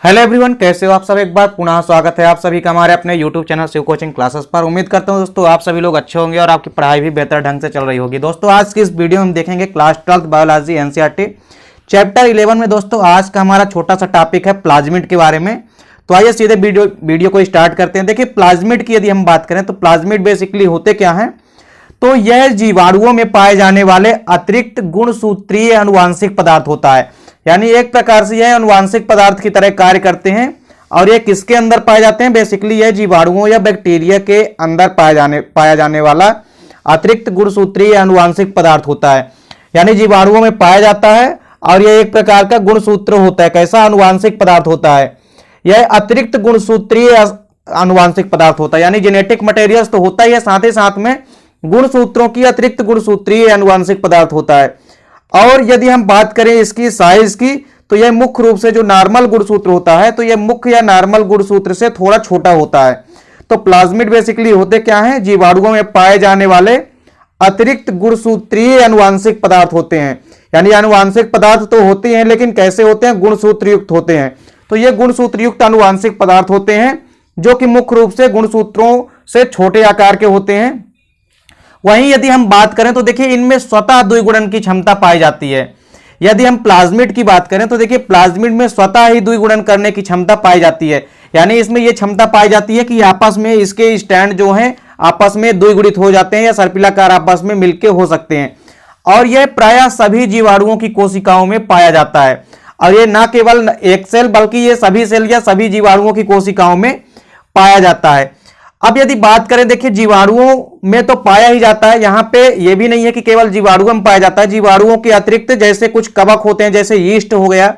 Hello everyone, कैसे हो आप सब। एक बार पुनः स्वागत है आप सभी का हमारे अपने YouTube channel Shiv coaching classes पर। उम्मीद करता हूं दोस्तों आप सभी लोग अच्छे होंगे और आपकी पढ़ाई भी बेहतर ढंग से चल रही होगी। दोस्तों आज की इस वीडियो में हम देखेंगे क्लास 12 बायोलॉजी एनसीईआरटी चैप्टर 11 में। दोस्तों आज का हमारा छोटा सा टॉपिक है प्लाज्मिड के बारे में। तो आइए सीधे वीडियो को स्टार्ट करते हैं। देखिए प्लाज्मिड की यदि हम बात करें तो प्लाज्मिड बेसिकली होते क्या हैं, तो यह जीवाणुओं में पाए जाने वाले अतिरिक्त गुणसूत्रीय आनुवांशिक पदार्थ होता है। यानी एक प्रकार से यह आनुवांशिक पदार्थ की तरह कार्य करते हैं और ये किसके अंदर पाए जाते हैं, बेसिकली यह जीवाणुओं या बैक्टीरिया के अंदर पाया जाने वाला अतिरिक्त गुणसूत्रीय आनुवांशिक पदार्थ होता है। यानी जीवाणुओं में पाया जाता है और यह एक प्रकार का गुणसूत्र होता है। कैसा आनुवांशिक पदार्थ होता है, यह अतिरिक्त गुणसूत्रीय आनुवांशिक पदार्थ होता है। यानी जेनेटिक मटेरियल्स तो होता ही है, साथ ही साथ में गुणसूत्रों की अतिरिक्त गुणसूत्रीय आनुवांशिक पदार्थ होता है। और यदि हम बात करें इसकी साइज की, तो यह मुख्य रूप से जो नॉर्मल गुणसूत्र होता है, तो यह मुख्य या नॉर्मल गुणसूत्र से थोड़ा छोटा होता है। तो प्लाज्मिड बेसिकली होते क्या हैं, जीवाणुओं में पाए जाने वाले अतिरिक्त गुणसूत्रीय आनुवांशिक पदार्थ होते हैं। यानी आनुवांशिक पदार्थ तो होते हैं, लेकिन कैसे होते हैं, गुणसूत्र युक्त होते हैं। तो ये गुणसूत्र युक्त आनुवांशिक पदार्थ होते हैं जो कि मुख्य रूप से गुणसूत्रों से छोटे आकार के होते हैं। वहीं यदि हम बात करें तो देखिए इनमें स्वतः द्विगुणन की क्षमता पाई जाती है। यदि हम प्लाज्मिड की बात करें तो देखिए प्लाज्मिड में स्वतः ही द्विगुणन करने की क्षमता पाई जाती है। यानी इसमें यह क्षमता पाई जाती है कि आपस में इसके स्टैंड जो हैं आपस में द्विगुणित हो जाते हैं या सर्पिलाकार आपस में मिलके हो सकते हैं। और यह प्रायः सभी जीवाणुओं की कोशिकाओं में पाया जाता है। और यह न केवल एक सेल बल्कि यह सभी सेल या सभी जीवाणुओं की कोशिकाओं में पाया जाता है। अब यदि बात करें, देखिए जीवाणुओं में तो पाया ही जाता है, यहां पे ये भी नहीं है कि केवल जीवाणुओं में पाया जाता है। जीवाणुओं के अतिरिक्त जैसे कुछ कवक होते हैं, जैसे यीस्ट हो गया,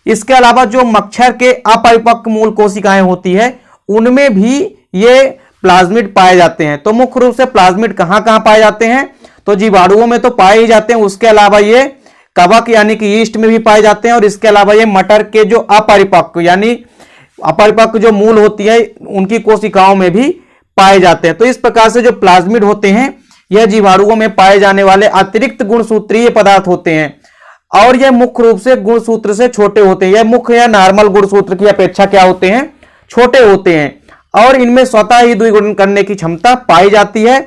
इसके अलावा जो मच्छर के अपरिपक्व मूल कोशिकाएं होती है उनमें भी ये प्लाज्मिड पाए जाते हैं। तो मुख्य रूप से प्लाज्मिड कहां कहां पाए जाते हैं, तो जीवाणुओं में तो पाए ही जाते हैं, उसके अलावा ये कवक यानी कि यीस्ट में भी पाए जाते हैं, और इसके अलावा ये मटर के जो अपरिपक्व यानी अपरिपक्व जो मूल होती है उनकी कोशिकाओं में भी पाए जाते हैं। तो इस प्रकार से जो प्लाज्मिड होते हैं यह जीवाणुओं में पाए जाने वाले अतिरिक्त गुणसूत्रीय पदार्थ होते हैं और यह मुख्य रूप से गुणसूत्र से छोटे होते हैं। यह मुख्य या नॉर्मल गुणसूत्र की अपेक्षा क्या होते हैं, छोटे होते हैं और इनमें स्वतः ही द्विगुणन करने की क्षमता पाई जाती है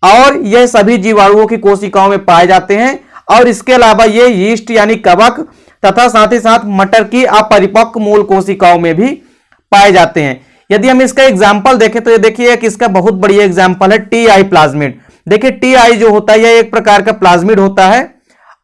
और यह सभी जीवाणुओं की कोशिकाओं में पाए जाते हैं। और इसके अलावा ये यीस्ट यानी कवक तथा साथ ही साथ मटर की अपरिपक्व मूल कोशिकाओं में भी पाए जाते हैं। यदि हम इसका एग्जाम्पल देखें तो ये देखिए एक इसका बहुत बढ़िया एग्जाम्पल है टीआई प्लाज्मिड। देखिए टीआई जो होता है यह एक प्रकार का प्लाज्मिड होता है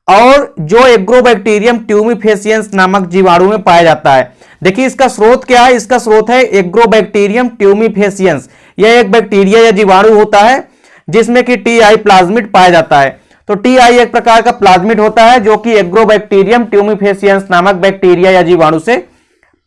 और जो एग्रोबैक्टीरियम ट्यूमिफेसियंस नामक जीवाणु में पाया जाता है। देखिए इसका स्रोत क्या है, इसका स्रोत है एग्रोबैक्टीरियम ट्यूमिफेसियंस। यह एक बैक्टीरिया या जीवाणु होता है जिसमें कि टीआई प्लाज्मिड पाया जाता है। तो टीआई एक प्रकार का प्लाज्मिड होता है जो कि एग्रोबैक्टीरियम ट्यूमिफेसियंस नामक बैक्टीरिया या जीवाणु से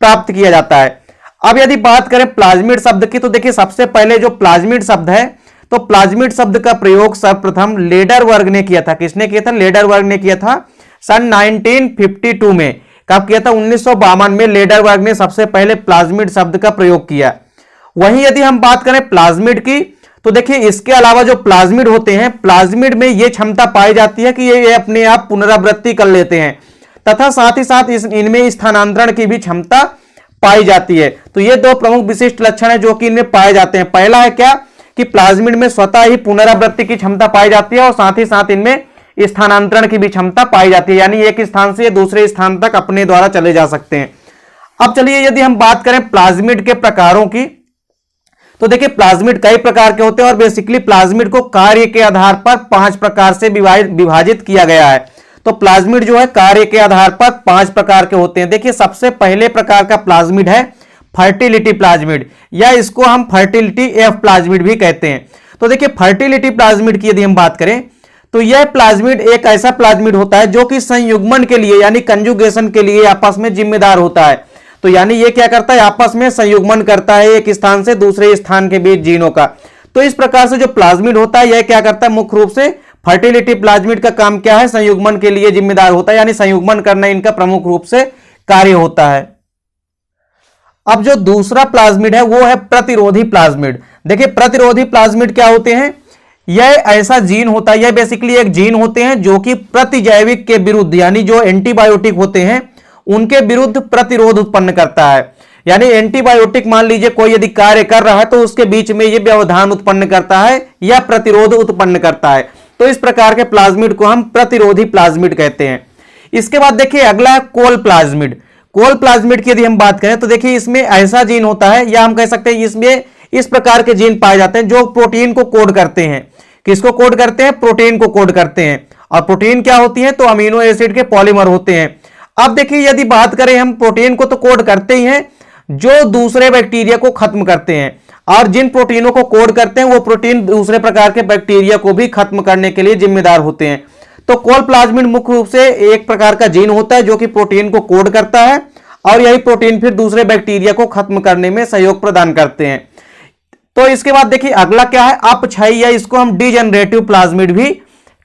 प्राप्त किया जाता है। अब यदि बात करें प्लाज्मिड शब्द की, तो देखिए सबसे पहले जो प्लाज्मिड शब्द है, तो प्लाज्मिड शब्द का प्रयोग सर्वप्रथम लेडर वर्ग ने किया था। किसने किया था, लेडर वर्ग ने किया था सन 1952 में। कब किया था, 1952 में लेडर वर्ग ने सबसे पहले प्लाज्मिड शब्द का प्रयोग किया। वहीं यदि हम बात करें प्लाज्मिड की, तो देखिए इसके अलावा जो प्लाज्मिड होते हैं, प्लाज्मिड में यह क्षमता पाई जाती है कि ये अपने आप पुनरावृत्ति कर लेते हैं तथा साथ ही साथ इनमें स्थानांतरण की भी क्षमता पाई जाती है। तो ये दो प्रमुख विशिष्ट लक्षण है जो कि इनमें पाए जाते हैं। पहला है क्या कि प्लाज्मिड में स्वतः ही पुनरावृत्ति की क्षमता पाई जाती है और साथ ही साथ इनमें स्थानांतरण की भी क्षमता पाई जाती है। यानी एक स्थान से दूसरे स्थान तक अपने द्वारा चले जा सकते हैं। अब चलिए यदि हम बात करें प्लाज्मिड के प्रकारों की, तो देखिए प्लाज्मिड कई प्रकार के होते हैं और बेसिकली प्लाज्मिड को कार्य के आधार पर 5 प्रकार से विभाजित किया गया है। तो प्लाज्मिड जो है कार्य के आधार पर 5 प्रकार के होते हैं। देखिए सबसे पहले प्रकार का प्लाज्मिड है फर्टिलिटी प्लाज्मिड, या इसको हम फर्टिलिटी एफ प्लाज्मिड भी कहते हैं। तो देखिए फर्टिलिटी प्लाज्मिड की यदि हम बात करें तो यह प्लाज्मिड एक ऐसा प्लाज्मिड होता है जो कि संयुग्मन के लिए यानी कंजुगेशन के लिए आपस में जिम्मेदार होता है। तो यानी ये क्या करता है, आपस में संयुग्मन करता है एक स्थान से दूसरे स्थान के बीच जीनों का। तो इस प्रकार से जो प्लाज्मिड होता है यह क्या करता है, मुख्य रूप से फर्टिलिटी प्लाज्मिड का काम क्या है, संयुग्मन के लिए जिम्मेदार होता है। यानी संयुग्मन करना इनका प्रमुख रूप से कार्य होता है। अब जो दूसरा प्लाज्मिड है वो है प्रतिरोधी प्लाज्मिड। देखिए प्रतिरोधी प्लाज्मिड क्या होते हैं, यह ऐसा जीन होता है, यह बेसिकली एक जीन होते हैं जो कि प्रतिजैविक के विरुद्ध यानी जो एंटीबायोटिक होते हैं उनके विरुद्ध प्रतिरोध उत्पन्न करता है। यानी एंटीबायोटिक मान लीजिए कोई यदि कार्य कर रहा है तो उसके बीच में यह व्यवधान उत्पन्न करता है या प्रतिरोध उत्पन्न करता है। तो इस प्रकार के प्लाज्मिड को हम प्रतिरोधी प्लाज्मिड कहते हैं। इसके बाद देखिए अगला है कोल प्लाज्मिड। कोल प्लाज्मिड की यदि हम बात करें तो देखिए इसमें ऐसा जीन होता है, या हम कह सकते हैं इसमें इस प्रकार के जीन पाए जाते हैं जो प्रोटीन को कोड करते हैं। किसको कोड करते हैं? प्रोटीन को कोड करते हैं। और प्रोटीन क्या होती है? तो अमीनो एसिड के पॉलीमर होते हैं। अब देखिए यदि बात करें हम प्रोटीन को तो कोड करते ही हैं जो दूसरे बैक्टीरिया को खत्म करते हैं, और जिन प्रोटीनों को कोड करते हैं वो प्रोटीन दूसरे प्रकार के बैक्टीरिया को भी खत्म करने के लिए जिम्मेदार होते हैं। तो कोल प्लाज्मिड मुख्य रूप से एक प्रकार का जीन होता है जो कि प्रोटीन को कोड करता है, और यही प्रोटीन फिर दूसरे बैक्टीरिया को खत्म करने में सहयोग प्रदान करते हैं। तो इसके बाद देखिए अगला क्या है? अपक्षयी, या इसको हम डिजेनरेटिव प्लाज्मिड भी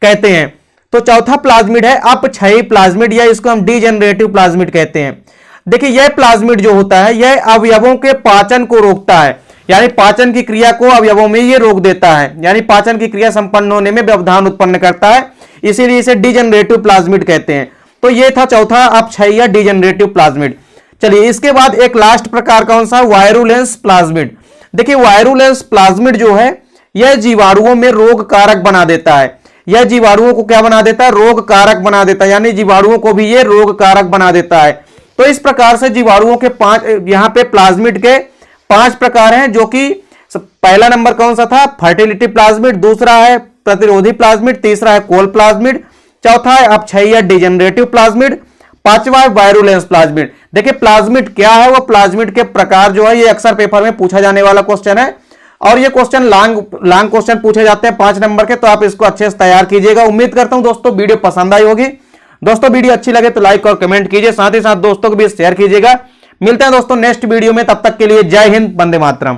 कहते हैं। तो चौथा प्लाज्मिड है अपक्षयी प्लाज्मिड, या इसको हम डिजेनरेटिव प्लाज्मिड कहते हैं। देखिए यह प्लाज्मिड जो होता है यह अवयवों के पाचन को रोकता है, यानी पाचन की क्रिया को अवयवों में ये रोक देता है, यानी पाचन की क्रिया संपन्न होने में व्यवधान उत्पन्न करता है, इसीलिए इसे डिजेनरेटिव प्लाज्मिड कहते हैं। तो ये था चौथा अपक्षयी या डिजेनरेटिव प्लाज्मिड। चलिए इसके बाद एक लास्ट प्रकार कौन सा? Virulence plasmid. देखिए वायरुलेंस प्लाज्मिड जो है यह जीवाणुओं में रोग कारक बना देता है। यह जीवाणुओं को क्या बना देता है? रोग कारक बना देता है, यानी जीवाणुओं को भी यह रोग कारक बना देता है। तो इस प्रकार से जीवाणुओं के यहां पे प्लाज्मिड के 5 प्रकार हैं, जो कि पहला नंबर कौन सा था? फर्टिलिटी प्लाज्मिड, दूसरा है प्रतिरोधी प्लाज्मिड, तीसरा है कोल प्लाज्मिड, चौथा है अपक्षयी या डिजेनरेटिव प्लाज्मिड, पांचवा है वायरुलेंस प्लाज्मिड। देखिए प्लाज्मिड क्या है? वो प्लाज्मिड के प्रकार जो है ये अक्सर पेपर में पूछा जाने वाला क्वेश्चन है, और ये क्वेश्चन लॉन्ग क्वेश्चन पूछे जाते हैं 5 नंबर के, तो आप इसको अच्छे से तैयार कीजिएगा। उम्मीद करता हूं दोस्तों वीडियो पसंद आई होगी। दोस्तों वीडियो अच्छी लगे तो लाइक और कमेंट कीजिए, साथ ही साथ दोस्तों को भी शेयर कीजिएगा। मिलते हैं दोस्तों नेक्स्ट वीडियो में, तब तक के लिए जय हिंद, वंदे मातरम।